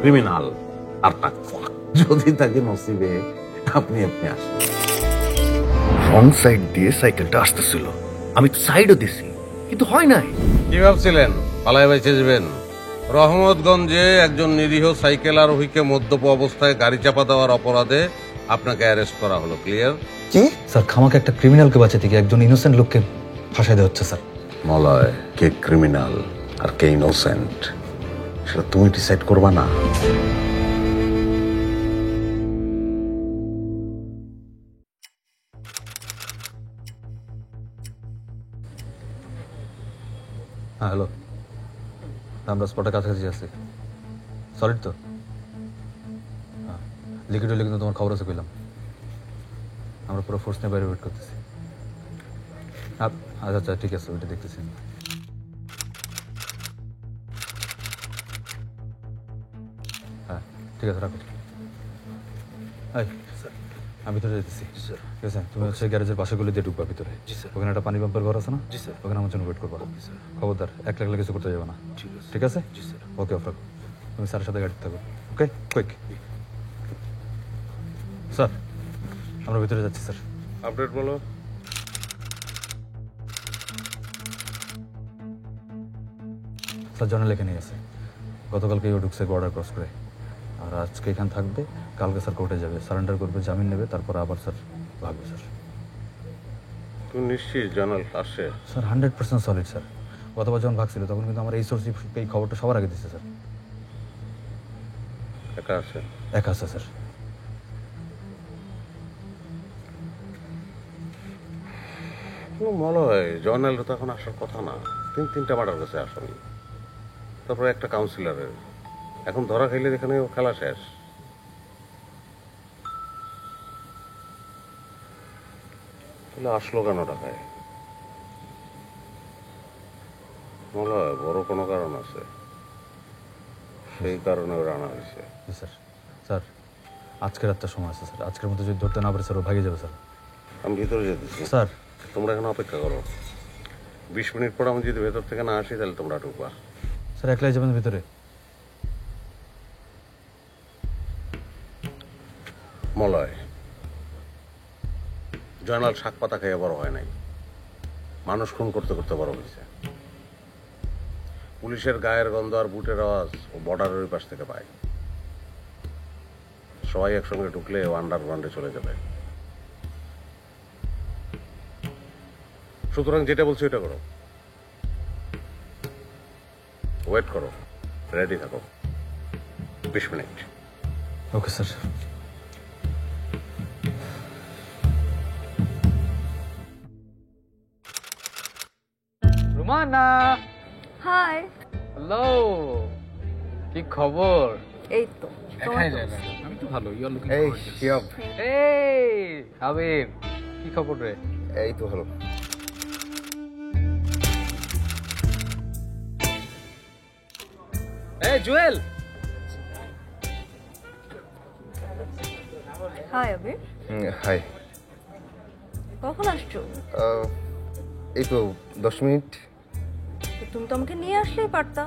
Criminal আর টাকা যদি থাকে নসিবে আপনি আপনি আসেন। রং সাইড দিয়ে সাইকেলটা আসতেছিল, আমি সাইডও দিছি কিন্তু হয় নাই। কি ভাবছিলেন পালায় বেঁচে যাবেন? রহমতগঞ্জে একজন নিরীহ সাইকেল আরোহীকে মদ্যপ অবস্থায় গাড়ি চাপা দেওয়ার অপরাধে আপনাকে অ্যারেস্ট করা হলো। ক্লিয়ার? কি স্যার খামাকে একটা ক্রিমিনালকে বাঁচাতে গিয়ে একজন ইনোসেন্ট লোককে ফাঁসাই দেওয়া হচ্ছে স্যার। মলয়, কে ক্রিমিনাল আর কে ইনোসেন্ট সেটা তুমি ডিসাইড করবা না? হ্যাঁ হ্যালো, আমরা স্পটের কাছাকাছি আছি। সলিড তো? হ্যাঁ, লিখিত কিন্তু তোমার খবর আছে কইলাম। আমরা পুরো ফোর্স নিয়ে বাইরে ওয়েট করতেছি। আচ্ছা আচ্ছা ঠিক আছে, ওইটা দেখতেছি। হ্যাঁ ঠিক আছে, রাখো। আমি ভিতরে যেতেছি। ঠিক আছে, তুমি হচ্ছে গ্যারেজের পাশে গুলো দিয়ে ঢুকবা ভিতরে। ওখানে একটা পানি পাম্পের ঘর আছে না? ওখানে আমার জন্য ওয়েট করবা। খবরদার একলা একলা কিছু করতে যাবে না, ঠিক আছে? ওকে অফ রাখো, তুমি স্যারের সাথে গাড়ি থাকো। ওকে কুইক। স্যার আমরা ভিতরে যাচ্ছি স্যার। আপডেট বলো। স্যার জার্নাল এখানেই আছে। গতকালকে ও ঢুকছে বর্ডার ক্রস করে, আর আজকে এখানে থাকবে, কালকে স্যার কোর্টে যাবে, সারেন্ডার করবে, জামিন নেবে, তারপর আবার স্যার ভাগবে। স্যার তুমি নিশ্চিত জার্নাল আসে? Sir 100% solid sir. গতবার যখন ভাগছিল তখন কিন্তু আমার এই সোর্স এই খবরটা সবার আগে দিচ্ছে স্যার। একা আছে? একা আছে স্যার। মলয়, জার্নাল তো এখন আসার কথা না। তিনটা মার্ডার কাছে আসামি, তারপরে একটা কাউন্সিলরের। এখন ধরা খাইলে এখানে খেলা শেষ। তাহলে আসলো কেন ঢাকায়? মলয়, বড় কোনো কারণ আছে, সেই কারণে ওরা আনা হয়েছে। স্যার স্যার আজকের রাতটা সময় আছে স্যার, আজকের মধ্যে যদি ধরতে না পারে স্যার ও ভাগে যাবে স্যার। আমি ভিতরে যেতেছি স্যার। তোমরা এখন অপেক্ষা করো। 20 মিনিট পর আমি যদি ভেতর থেকে না আসি তাহলে তোমরা ঢুকবা। স্যার একলাই যাবেন ভিতরে? মলয়, জয়নাল শাক পাতা খেয়ে বড় হয় নাই, মানুষ খুন করতে করতে বড় হয়েছে। পুলিশের গায়ের গন্ধ আর বুটের আওয়াজ ও বর্ডারের ওই পাশ থেকে পায়। সবাই একসঙ্গে ঢুকলে ও আন্ডারগ্রাউন্ডে চলে যাবে। সুতরাং যেটা বলছি ওটা করো, ওয়েট করো, রেডি থাকো। 20 মিনিট। Okay sir. Rumana, hi. Hello, কি খবর? এই তো দেখাই যায় না। আমি তো ভালো। ইউ আর লুকিং এই গর্জিয়াস। শিয়াব, এই হাবিব, কি খবর রে? এই তো ভালো। এই জুয়েল। হাই আবির, হাই। কখন আসছো? এই তো 10 মিনিট। তুমি তো আমাকে নিয়ে আসলেই পারতা।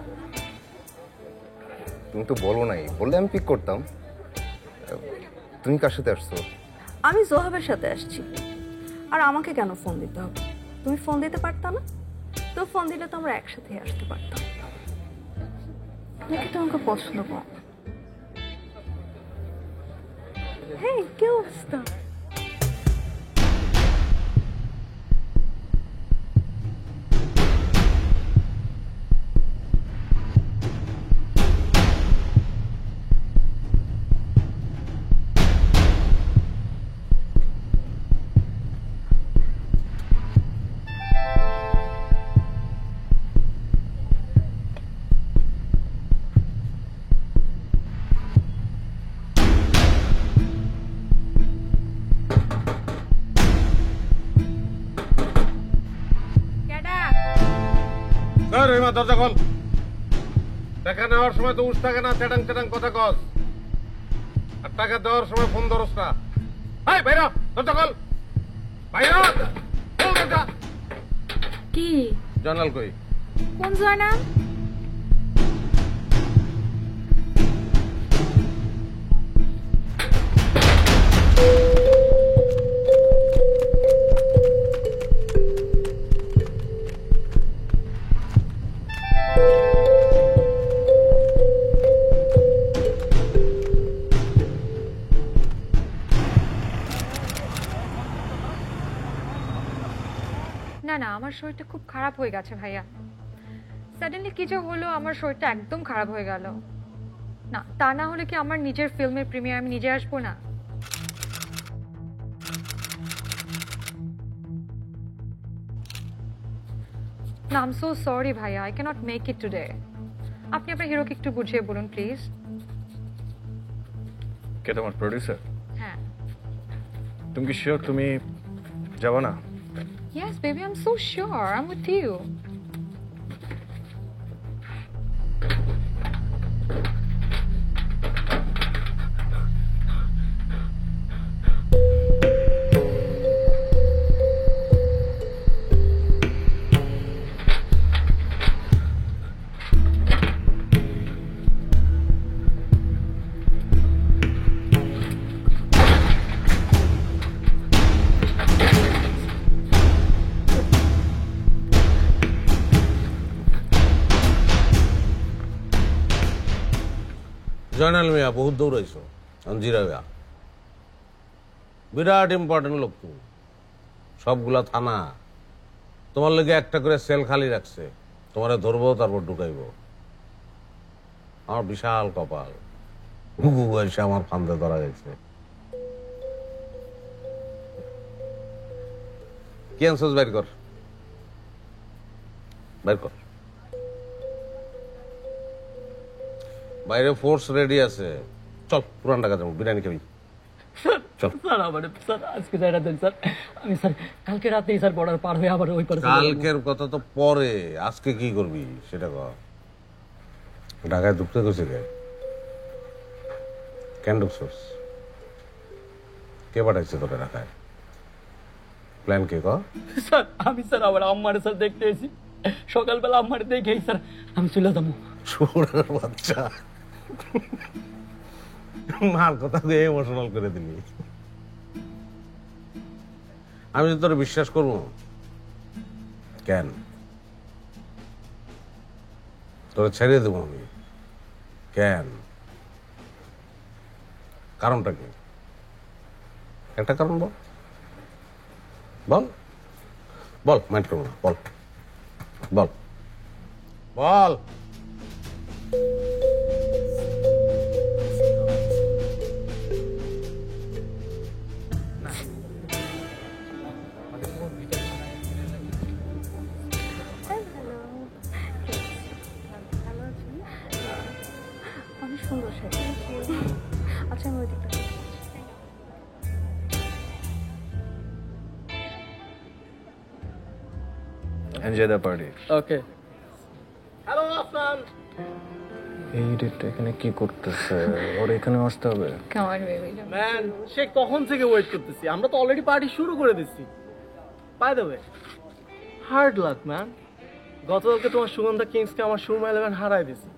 তুমি তো বলো নাই, বললে আমি পিক করতাম। তুমি কার সাথে আসছো? আমি জোহাবের সাথে আসছি। আর আমাকে কেন ফোন দিতে হবে? তুমি ফোন দিতে পারতা না? তো ফোন দিলে তো আমরা একসাথে আসতে পারতাম। নাকি তোমাকে পছন্দ করো? হ্যাঁ, কি অবস্থা? দরজা খোল। টাকা নেওয়ার সময় তো উঠ থাকে না, চেটাং চেটাং কথা কস। আর টাকা দেওয়ার সময় ফোন ধরস না। এই বাইরে দরজা খোল, বাইরে খোল দরজা। কি জানাল কই? কোন জয়না? আমার শরীরটা খুব খারাপ হয়ে গেছে ভাইয়া। সাডেনলি কি যে হলো, আমার শরীরটা একদম খারাপ হয়ে গেল। না, তা না হলে কি আমার নিজের ফিল্মের প্রিমিয়ার আমি নিজে আসবো না? না, আই এম সো সরি ভাইয়া, I can't make it today. আপনি আপনার হিরোকে একটু বুঝিয়ে বলুন প্লিজ। কে তোমার প্রডিউসার? হ্যাঁ। তুমি কি শিওর তুমি যাবো না? Yes, baby, I'm so sure. I'm with you. Joynal মিয়া বহুত দৌড়াইছো, জিরা মিয়া বিরাট ইম্পর্টেন্ট লোক তুমি। সবগুলা থানা তোমার লেগে একটা করে সেল খালি রাখছে, তোমারে ধরবো তারপর ঢুকাইবো। আমার বিশাল কপাল, ঘুঘু এসে আমার ফান্দে ধরা গেছে। কি আনছোস বাইর কর, বাইর কর। বাইরে ফোর্স রেডি আছে, চল পুরান ঢাকা যাবো, বিরিয়ানি খাবি। চল। স্যার আমার স্যার আজকে যাইরা দেন স্যার, আমি স্যার কালকে রাতেই স্যার বর্ডার পার হয়ে আবার ওই পারে। কালকের কথা তো পরে, আজকে কি করবি সেটা কর। ঢাকায় ঢুকতে গেছে কেন ঢুকছোস? কে পাঠাইছে তোকে ঢাকায়? প্ল্যান কে কর? স্যার আমি স্যার আবার আম্মারে স্যার দেখতে এসেছি, সকালবেলা আম্মারে দেখেই স্যার আমি চলে যাবো। ছোড়ার বাচ্চা, মার কথা দিয়ে ইমোশনাল করে দিলি। আমি তো তোর বিশ্বাস করবো কেন? তোর ছেড়ে দেবো আমি কেন? কারণটা কি? একটা কারণ বল, বল বল, মাইন্ড করবো না, বল বল বল। অনেক সুন্দর সেটা। আচ্ছা, আমি ওই দিকটা enjoy the party. Okay. Hello Afnan. এই ডেটটা এখানে কি করতেছে? ওর এখানে আসতে হবে। Come on, baby. ম্যান সে কখন থেকে ওয়েট করতেছি, আমরা তো অলরেডি পার্টি শুরু করে দিচ্ছি। By the way, hard luck man, গতকালকে তোমার সুগন্ধা কিংসকে আমার সুরমা 11 হারাই দিছি।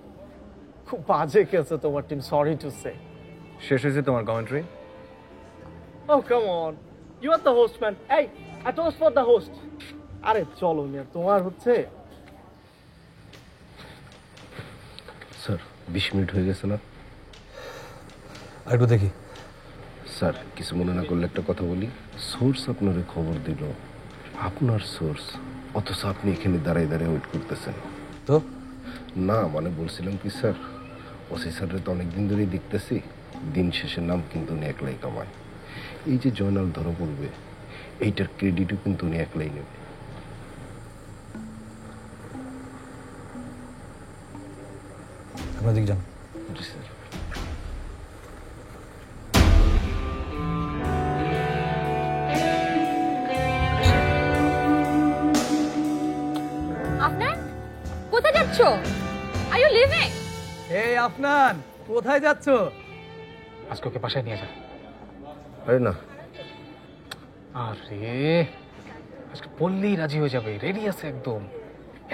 খুব বাজে খেলছে তোমার টিম, সরি টু সে। শেষ হয়েছে তোমার commentary? Oh come on, you are the host man. এই I toast for the host. আরে চলো মিয়া, তোমার হচ্ছে। স্যার 20 মিনিট হয়ে গেছে না? একটু দেখি। স্যার কিছু মনে না করলে একটা কথা বলি। সোর্স আপনার খবর দিল, আপনার সোর্স, অথচ আপনি এখানে দাঁড়ায় দাঁড়ায় ওয়েট করতেছেন। তো না মানে বলছিলাম কি স্যার, ওসি স্যারের তো অনেকদিন ধরেই দেখতেছি, দিন শেষের নাম কিন্তু উনি একলাই কামায়। এই যে জয়নাল ধরা পড়বে, এইটার ক্রেডিটও কিন্তু উনি একলাই নেবে। আপনার দিক যান। জি স্যার। আপনার কোথায় যাচ্ছো? Are you leaving? এই আফনান কোথায় যাচ্ছ? আজকে ওকে বাসায় নিয়ে যা। আরে না, আরে আজকে বললেই রাজি হয়ে যাবে, রেডি আছে একদম।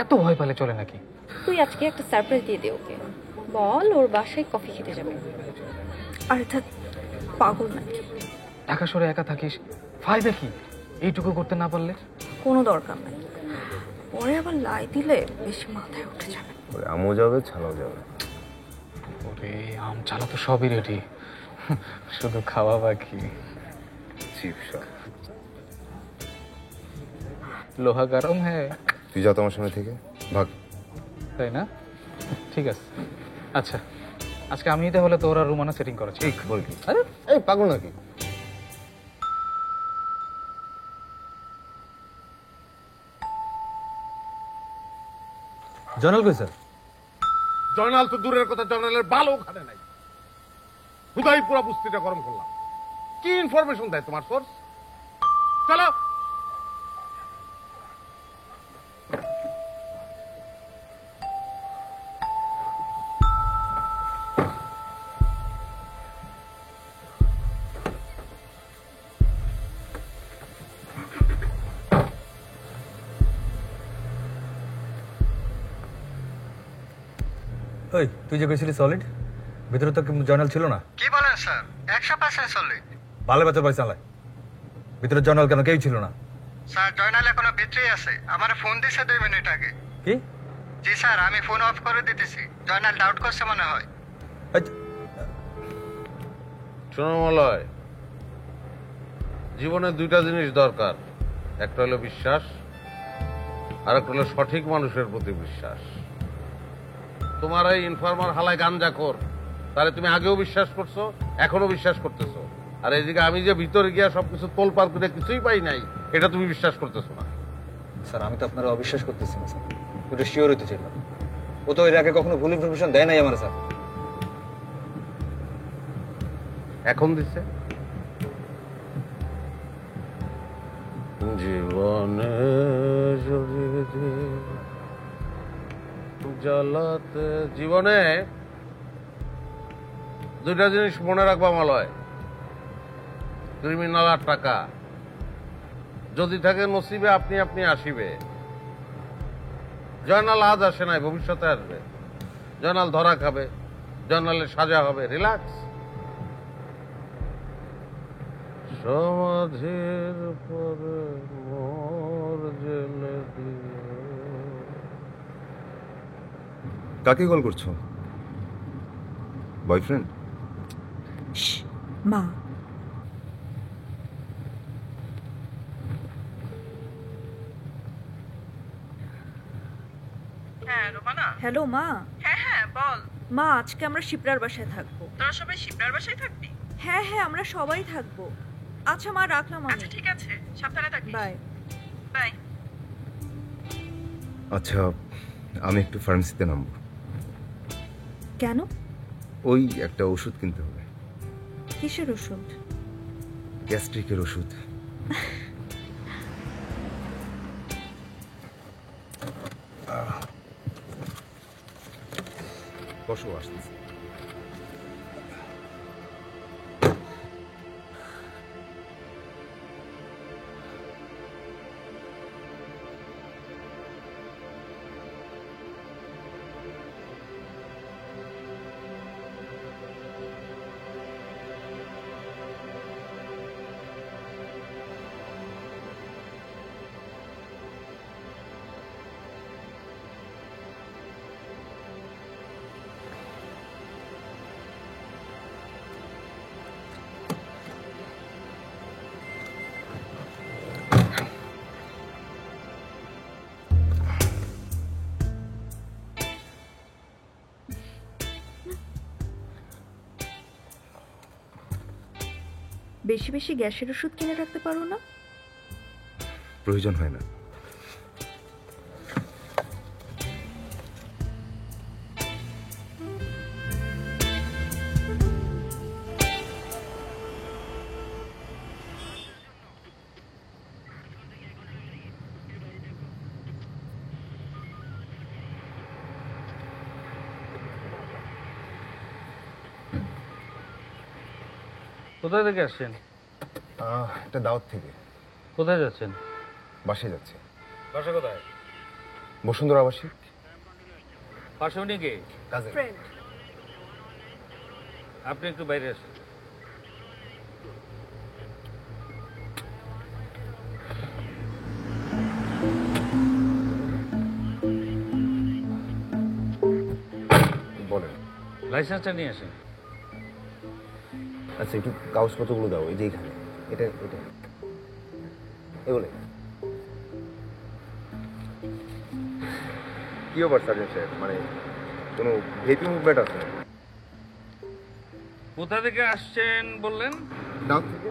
এত ভয় পেলে চলে নাকি? তুই আজকে একটা সারপ্রাইজ দিয়ে দে ওকে, বল ওর বাসায় কফি খেতে যাবে। আরে থাক, পাগল নাকি? ঢাকা শহরে একা থাকিস, ফায়দা কি এইটুকু করতে না পারলে? কোনো দরকার নাই, পরে আবার লাই দিলে বেশি মাথায় উঠে যাবে। আমও যাবে, ছালাও যাবে। ওরে আম চালা তো সবই রেডি, শুধু খাওয়া বাকি। চিপস লোহা গরম হ্যাঁ। তুই যা তোমার সামনে থেকে ভাগ। তাই না? ঠিক আছে। আচ্ছা, আজকে আমি তাহলে তোর আর রুমানা সেটিং করেছি। ঠিক বল কি? আরে এই পাগল নাকি? জয়নাল কই স্যার? জয়নাল তো দূরের কথা, জয়নালের বালও খানে নাই। হুদাই পুরো বুস্তিটা গরম করলাম। কি ইনফরমেশন দেয় তোমার সোর্স? চলো। ওই তুই যে কইছিলি সলিড, ভিতরে তো জয়নাল ছিল না। কি বলেন স্যার? 100% সলিড। ভালো বাচ্চা পয়সা চালায়, ভিতরে জয়নাল কেন কেউ ছিল না? স্যার জয়নাল এখনো ভিতরেই আছে, আমার ফোন দিছে 2 মিনিট আগে। কি? জি স্যার, আমি ফোন অফ করে দিতেছি। জয়নাল ডাউট করছে মনে হয়। শোনো মলয়, জীবনে দুইটা জিনিস দরকার, একটা হলো বিশ্বাস আর একটা হলো সঠিক মানুষের প্রতি বিশ্বাস। তোমার এই ইনফরমার হালায় গাঞ্জাখোর, তাহলে তুমি আগেও বিশ্বাস করছো, এখনো বিশ্বাস করতেছো। আর এইদিকে আমি যে ভিতরে গিয়া সবকিছু তোলপাড় করে কিছুই পাই নাই, এটা তুমি বিশ্বাস করতেছো না। স্যার আমি তো আপনারা অবিশ্বাস করতেছি না স্যার, ওটা শিওর হইতে চাইলাম। ও তো এর আগে কখনো ভুল ইনফরমেশন দেয় নাই আমার স্যার। এখন দিচ্ছে। জীবনে জ্বালাতে, জীবনে দুইটা জিনিস মনে রাখবা মলয়, ক্রিমিনাল আর টাকা। যদি থাকে নসিবে আপনি আপনি আসিবে। জয়নাল আজ আসে নাই, ভবিষ্যতে আসবে। জয়নাল ধরা খাবে, জয়নালের সাজা হবে। রিল্যাক্স। সমাধির পরে মোর জেলে দিও। কাকে কল করছো? বয়ফ্রেন্ড? মা। হ্যাঁ রোমানা। হ্যালো মা। হ্যাঁ হ্যাঁ বল। মা আজকে আমরা শিপ্রার বাসায় থাকবো। তোরা সবাই শিবনার বাসায় থাকবি? হ্যাঁ হ্যাঁ আমরা সবাই থাকবো। আচ্ছা মা রাখলাম আমি। আচ্ছা ঠিক আছে, সাবধানে থাকিস। বাই। বাই। আচ্ছা, আমি একটু ফার্মেসিতে নামবো। কেন? ওই একটা ওষুধ কিনতে হবে। কিসের ওষুধ? গ্যাস্ট্রিকের ওষুধ। বসো, আসতেছি। বেশি বেশি গ্যাসের ওষুধ কিনে রাখতে পারো না? প্রয়োজন হয় না। কোথায় থেকে আসছেন? একটা দাওয়াত থেকে। কোথায় যাচ্ছেন? বাসায় যাচ্ছে। বাসা কোথায়? বসুন্ধরা আবাসিক। পাশে উনি কে? কাজে। ফ্রেন্ড। আপনি একটু বাইরে আসেন। বলেন। লাইসেন্সটা নিয়ে আসেন। আচ্ছা, একটু কাগজপত্রগুলো দাও। এই যে এখানে, এটা এটা এগুলো। কি ব্যাপার সার্জেন্ট সাহেব, মানে কোনো ভেপি মুভমেন্ট আছে? কোথা থেকে আসছেন বললেন? দাঁত থেকে।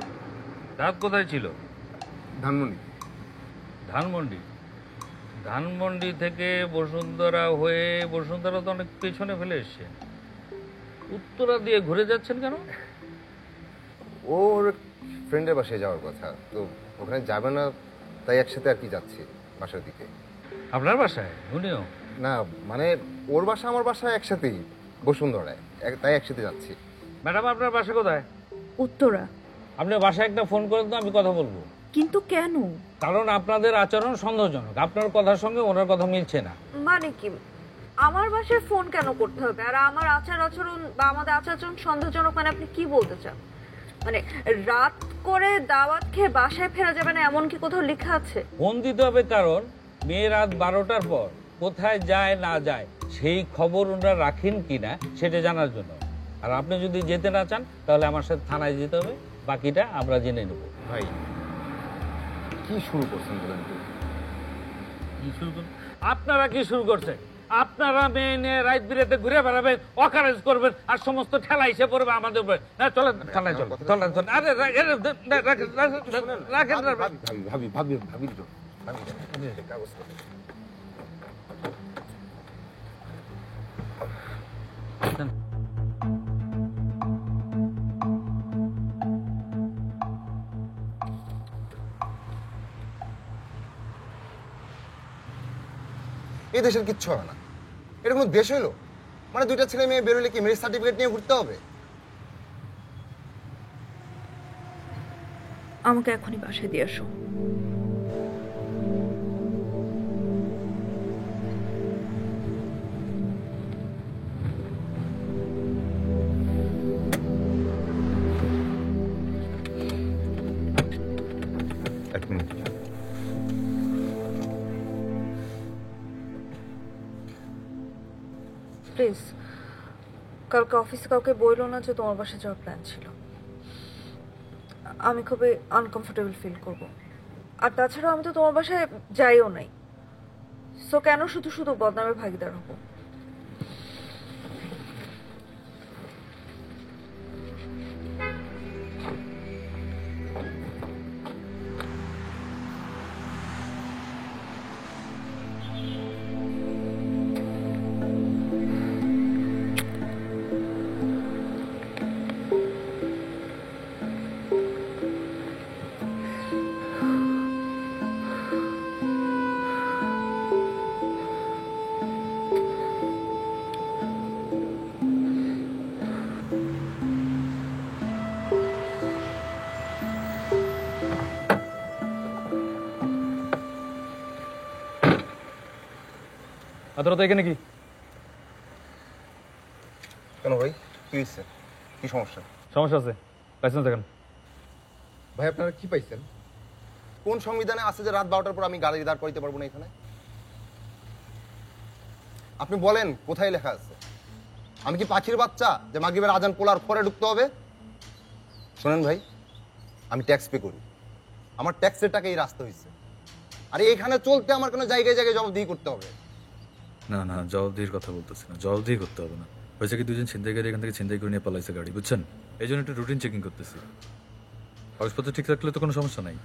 দাঁত কোথায় ছিল? ধানমন্ডি। ধানমন্ডি? ধানমন্ডি থেকে বসুন্ধরা হয়ে, বসুন্ধরা তো অনেক পেছনে ফেলে এসছেন, উত্তরা দিয়ে ঘুরে যাচ্ছেন কেন? ওর ফ্রেন্ডের বাসায় যাওয়ার কথা, তো ওখানে যাবে না, তাই একসাথে আর কি যাচ্ছি বাসার দিকে। আপনার বাসায়? উনিও? না মানে ওর বাসা আমার বাসা একসাথেই, বসুন্ধরায়, তাই একসাথে যাচ্ছি। ম্যাডাম আপনার বাসা কোথায়? উত্তরা। আপনার বাসায় একটা ফোন করেন তো, আমি কথা বলবো। কিন্তু কেন? কারণ আপনাদের আচরণ সন্দেহজনক, আপনার কথার সঙ্গে ওনার কথা মিলছে না। মানে কি, আমার বাসায় ফোন কেন করতে হবে? আর আমার আচরণ বা আমাদের আচরণ সন্দেহজনক মানে আপনি কি বলতে চান? মানে রাত করে দাওয়াত খেয়ে বাসায় ফেরা যাবে না এমন কি কোথাও লেখা আছে? ফোন দিতে হবে কারণ মেয়ে রাত 12টার পর কোথায় যায় না যায় সেই খবর ওনারা রাখেন কিনা সেটা জানার জন্য। আর আপনি যদি যেতে না চান তাহলে আমার সাথে থানায় যেতে হবে, বাকিটা আমরা জেনে নেব। ভাই কি শুরু করছেন বলেন তো? কি শুরু করুন? আপনারা কি শুরু করছেন? আপনারা মেয়ে নিয়ে রাত বিরেতে ঘুরে বেড়াবেন, অকারেজ করবেন, আর সমস্ত ঠেলা এসে পড়বে আমাদের উপরে। হ্যাঁ চলেন থানায়, চলেন চলেন চলেন। আরে রাখেন ভাবি ভাবি ভাবি কাগজ। এই দেশের কিচ্ছু হবে না, এটা কোনো দেশ হইলো? মানে দুইটা ছেলে মেয়ে বেরোলে কি ম্যারেজ সার্টিফিকেট নিয়ে ঘুরতে হবে? আমাকে এখনই বাসায় দিয়ে আসো। এক মিনিট। প্লিজ কালকে অফিসে কাউকে বললো না যে তোমার বাসায় যাওয়ার প্ল্যান ছিল। আমি খুবই আনকমফোর্টেবল ফিল করব। আর তাছাড়া আমি তো তোমার বাসায় যাইও নাই, সো কেন শুধু শুধু বদনামের ভাগিদার হবো? তোরা তো এখানে কি? কেন ভাই, কি হয়েছে? কি সমস্যা? সমস্যা আছে, লাইসেন্স দেখেন। ভাই আপনারা কি পাইছেন? কোন সংবিধানে আছে যে রাত 12টার পর আমি গাড়ি দাঁড় করাইতে পারবো না এখানে? আপনি বলেন কোথায় লেখা আছে? আমি কি পাখির বাচ্চা যে মাগরিবের আজান পোলার পরে ঢুকতে হবে? শোনেন ভাই, আমি ট্যাক্স পে করি, আমার ট্যাক্সের টাকা এই রাস্তা হয়েছে, আর এইখানে চলতে আমার কোনো জায়গায় জায়গায় জবাবদিহি করতে হবে। না না, জবাবদিহির কথা বলতেছি না, জবাবদিহি করতে হবে না। হয়েছে কি, দুজন ছিনতাইকারী এখান থেকে ছিনতাই করে নিয়ে পালাইছে গাড়ি, বুঝছেন? এই জন্য একটু রুটিন চেকিং করতেছি। কাগজপত্র ঠিক রাখলে তো কোনো সমস্যা নাই।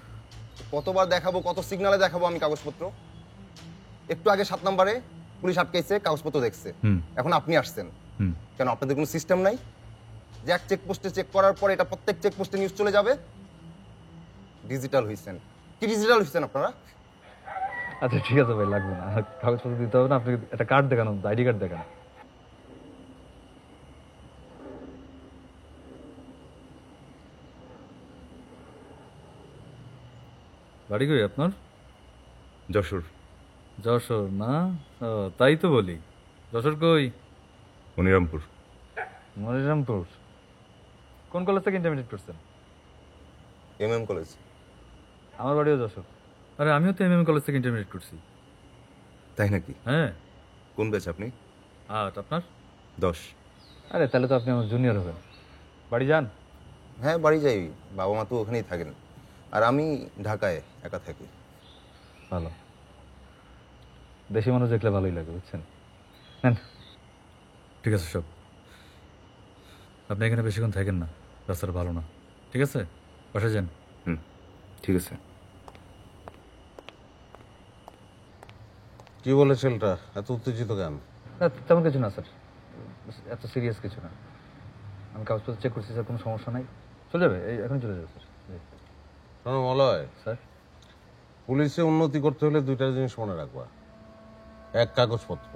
কতবার দেখাবো, কত সিগনালে দেখাবো আমি কাগজপত্র? একটু আগে 7 নম্বরে পুলিশ আটকাইছে, কাগজপত্র দেখছে, এখন আপনি আসছেন কেন? আপনাদের কোনো সিস্টেম নাই যে এক চেকপোস্টে চেক করার পরে এটা প্রত্যেক চেকপোস্টে নিউজ চলে যাবে? ডিজিটাল হইছেন, কি ডিজিটাল হইছেন আপনারা? আচ্ছা ঠিক আছে ভাই, লাগবে না, কাগজপত্র দিতে হবে না। আপনি একটা কার্ড দেখানো, আইডি কার্ড দেখান। বাড়ি কই আপনার? যশোর। যশোর না? ও, তাই তো বলি, যশোর কই? মনিরামপুর। মনিরামপুর? কোন কলেজ থেকে ইন্টারমিডিয়েট করছেন? MM college. আমার বাড়িও যশোর। আরে আমিও তো এমএম কলেজ থেকে ইন্টারমিডিয়েট করছি। তাই নাকি? হ্যাঁ। কোন ব্যাচ আপনি? 8। আপনার? 10। আরে তাহলে তো আপনি আমার জুনিয়র হবেন। বাড়ি যান? হ্যাঁ বাড়ি যাই, বাবা মা তো ওখানেই থাকেন, আর আমি ঢাকায় একা থাকি। ভালো, দেশি মানুষ দেখলে ভালোই লাগে, বুঝছেন? নেন। ঠিক আছে সব, আপনি এখানে বেশিক্ষণ থাকেন না, রাস্তাটা ভালো না। ঠিক আছে, বাসায় যান। ঠিক আছে। কি বলে ছেলেটা এত উত্তেজিত কেন? না তেমন কিছু না স্যার, এত সিরিয়াস কিছু না। আমি কাগজপত্র চেক করছি স্যার, কোনো সমস্যা নাই, চলে যাবে, এই এখন চলে যাবে স্যার। শোনো মলয়, স্যার পুলিশে উন্নতি করতে হলে দুইটা জিনিস মনে রাখবা। এক, কাগজপত্র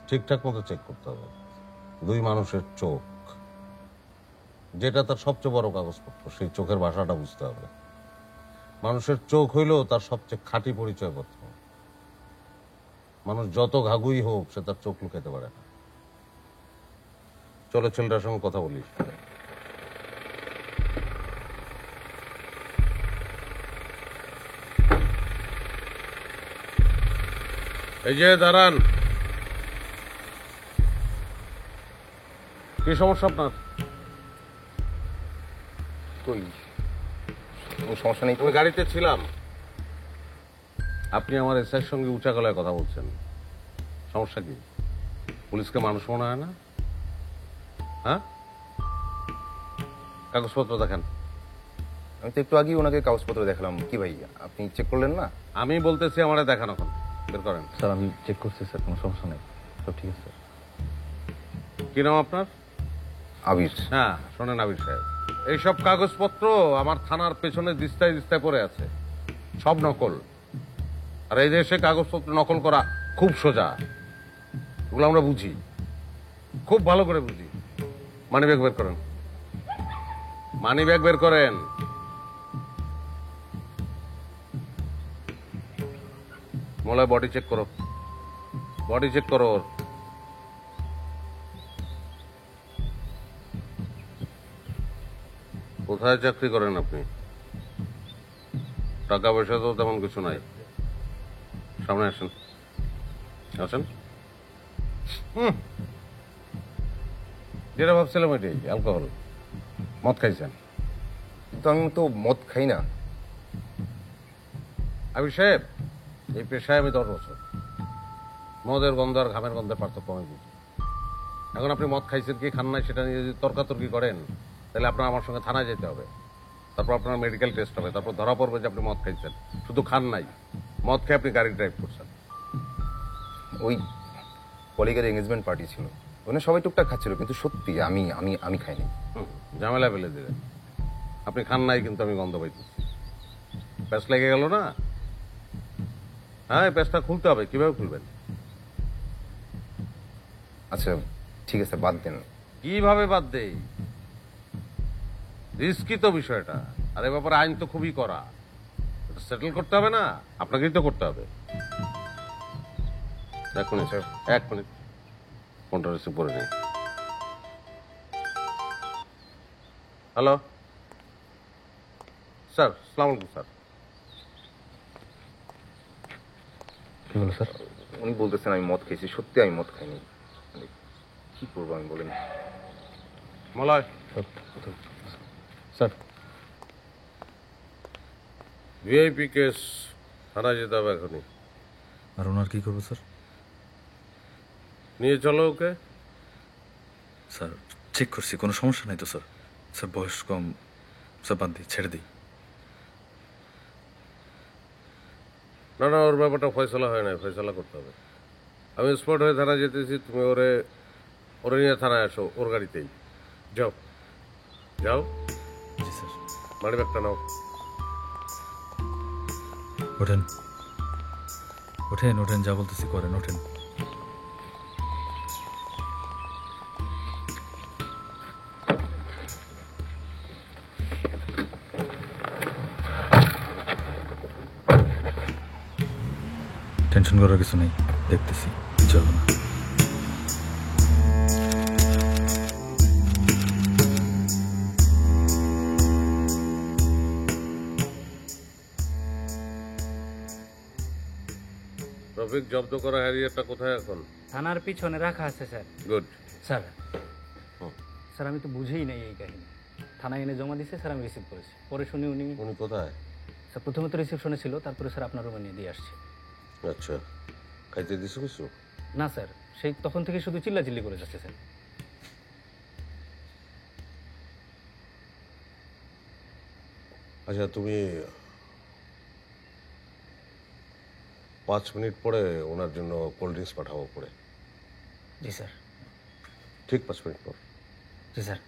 ঠিকঠাক মতো চেক করতে হবে। দুই, মানুষের চোখ, যেটা তার সবচেয়ে বড় কাগজপত্র, সেই চোখের ভাষাটা বুঝতে হবে। মানুষের চোখ হইলেও তার সবচেয়ে খাঁটি পরিচয়পত্র। মানুষ যত ঘাগুই হোক, সে তার চোখ লুকাতে পারে না। চলো ছেলেটার সঙ্গে কথা বলি। এই যে দাঁড়ান, কি সমস্যা আপনার? কই কোনো সমস্যা নেই। আমি গাড়িতে ছিলাম, আপনি আমার এসআইয়ের সঙ্গে উঁচা গলায় কথা বলছেন। সমস্যা কি? পুলিশকে মানুষ মনে হয় না? হ্যাঁ, কাগজপত্র দেখেন। আমি তো একটু আগেই ওনাকে কাগজপত্র দেখালাম। কি ভাই, আপনি চেক করলেন না? আমি বলতেছি আমারে দেখান, এখন বের করেন। স্যার আমি চেক করছি স্যার, কোনো সমস্যা নেই, সব ঠিক আছে। কি নাম আপনার? আবির। হ্যাঁ শোনেন আবির সাহেব, এইসব কাগজপত্র আমার থানার পেছনে দিস্তায় দিস্তায় পড়ে আছে, সব নকল। আর এই দেশে কাগজপত্র নকল করা খুব সোজা, ওগুলো আমরা বুঝি, খুব ভালো করে বুঝি। মানি ব্যাগ বের করেন, মানি ব্যাগ বের করেন। মোলায় বডি চেক করো, বডি চেক করো ওর। কোথায় চাকরি করেন আপনি? টাকা পয়সা তো তেমন কিছু নাই। সামনে আসেন, আসেন। যেটা ভাবছিলাম এটাই, অ্যালকোহল। মদ খাইছেন? তো আমি তো মদ খাই না। আবির সাহেব, এই পেশায় আমি 10 বছর। মদের গন্ধ আর ঘামের গন্ধের পার্থক্য আমি বুঝি। এখন আপনি মদ খাইছেন কি খান নাই সেটা নিয়ে যদি তর্কাতর্কি করেন, তাহলে আপনার আমার সঙ্গে থানায় যেতে হবে। তারপর আপনার মেডিকেল টেস্ট হবে, তারপর ধরা পড়বে যে আপনি মদ খাইছেন। শুধু খান নাই, মদ খেয়ে আপনি গাড়ি ড্রাইভ করছেন। ওই কলিগের এঙ্গেজমেন্ট পার্টি ছিল, ওখানে সবাই টুকটাক খাচ্ছিল, কিন্তু সত্যি আমি আমি আমি খাইনি। ঝামেলা ফেলে দিলেন। আপনি খান নাই কিন্তু আমি গন্ধ পাইতেছি। প্যাঁচ লেগে গেল না? হ্যাঁ, প্যাঁচটা খুলতে হবে। কিভাবে খুলবেন? আচ্ছা ঠিক আছে, বাদ দেন। কিভাবে বাদ দেই? রিস্কি তো বিষয়টা, আর এ ব্যাপারে আইন তো খুবই কড়া। সেটেল করতে হবে না, আপনাকেই তো করতে হবে। এক মিনিট, এক মিনিট, ফোনটা রিসিভ করে নেই। হ্যালো স্যার, সালাম আলাইকুম স্যার। কি বলো স্যার? উনি বলতেছেন আমি মদ খেয়েছি, সত্যি আমি মদ খাইনি। কি করবো আমি বলেন? মলয় স্যার, ভিআইপি কেস, থানায় যেতে হবে এখনই। আর ওনার কি করবো স্যার? নিয়ে চলো ওকে। স্যার চেক করছি, কোনো সমস্যা নাই তো স্যার। স্যার বয়স কম, স্যার বাদ দিই, ছেড়ে দিই। না না, ওর ব্যাপারটা ফয়সলা হয় নাই, ফয়সলা করতে হবে। আমি স্পট হয়ে থানায় যেতেছি, তুমি ওরে ওরে নিয়ে থানায় আসো, ওর গাড়িতেই। যাও যাও। জি স্যার। মানি ব্যাগটা নাও। ওঠেন ওঠেন ওঠেন, যা বলতেছি করেন, ওঠেন। টেনশন করার কিছু নেই, দেখতেছি কিছু হবে না। রফিক, জব্দ করা হ্যারিয়ারটা কোথায় এখন? থানার পিছনে রাখা আছে স্যার। গুড। স্যার স্যার আমি তো বুঝেই নাই এই কাহিনী। থানায় এনে জমা দিছে স্যার, আমি রিসিভ করেছি। পরে শুনি উনি কোথায়? স্যার প্রথমে তো রিসেপশনে ছিল, তারপরে স্যার আপনার রুমে নিয়ে দিয়ে আসছে। আচ্ছা, খাইতে দিছো কিছু? না স্যার, সেই তখন থেকে শুধু চিল্লাচিল্লি করে যাচ্ছে স্যার। আচ্ছা, তুমি 5 মিনিট পরে ওনার জন্য কোল্ড ড্রিঙ্কস পাঠাবো পরে। জি স্যার। ঠিক 5 মিনিট পর। জি স্যার।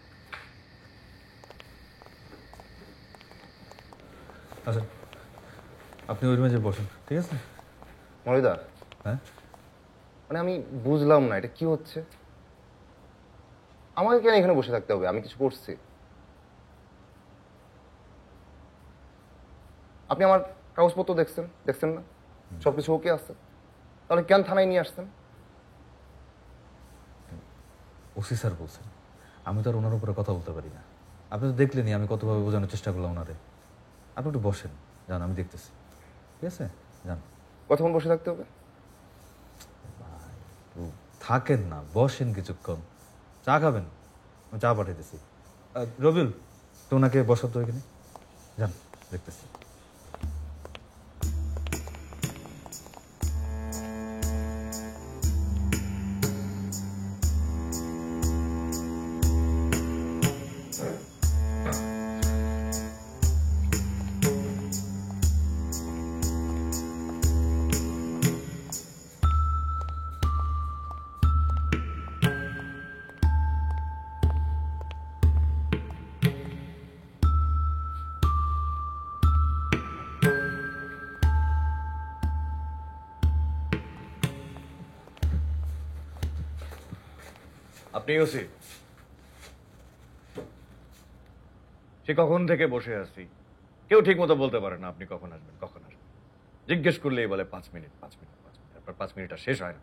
আচ্ছা, আপনি ওই রুমে যে বসেন, ঠিক আছে? মনিদা, হ্যাঁ, মানে আমি বুঝলাম না এটা কি হচ্ছে। আমাকে কেন এখানে বসে থাকতে হবে? আমি কিছু করছি? আপনি আমার কাগজপত্র দেখছেন না? সবকিছু ওকে আছে, তাহলে কেন থানায় নিয়ে আসছেন? ওসি স্যার বলছেন, আমি তো আর ওনার উপরে কথা বলতে পারি না। আপনি তো দেখলেনই আমি কতভাবে বোঝানোর চেষ্টা করলাম ওনারে। আপনি একটু বসেন, যান, আমি দেখতেছি। ঠিক আছে, যান। কতক্ষণ বসে থাকতে হবে? থাকেন না, বসেন কিছুক্ষণ। চা খাবেন? আমি চা পাঠাইতেছি। রবিউল, তো ওনাকে বসার তো এখানে। যান, দেখতেছি। আপনি ওসি? সে কখন থেকে বসে আছি, কেউ ঠিক মতো বলতে পারে না আপনি কখন আসবেন। জিজ্ঞেস করলেই বলে 5 মিনিট। আপনার 5 মিনিট আর শেষ হয় না।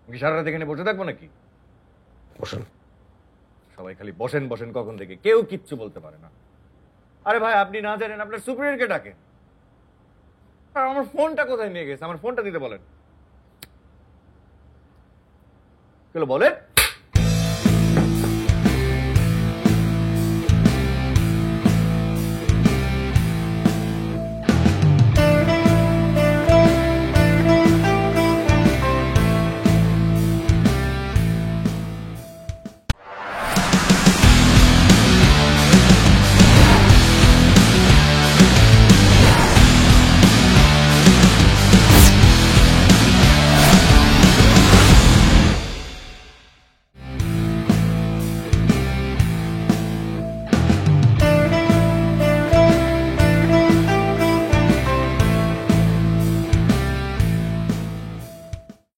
আমি কি সারা রাত এখানে বসে থাকবো নাকি? বসেন। সবাই খালি বসেন বসেন কখন থেকে, কেউ কিচ্ছু বলতে পারে না। আরে ভাই, আপনি না জানেন আপনার সুপিরিয়রকে ডাকেন। আর আমার ফোনটা কোথায় নিয়ে গেছে? আমার ফোনটা দিতে বলেন। বলেন।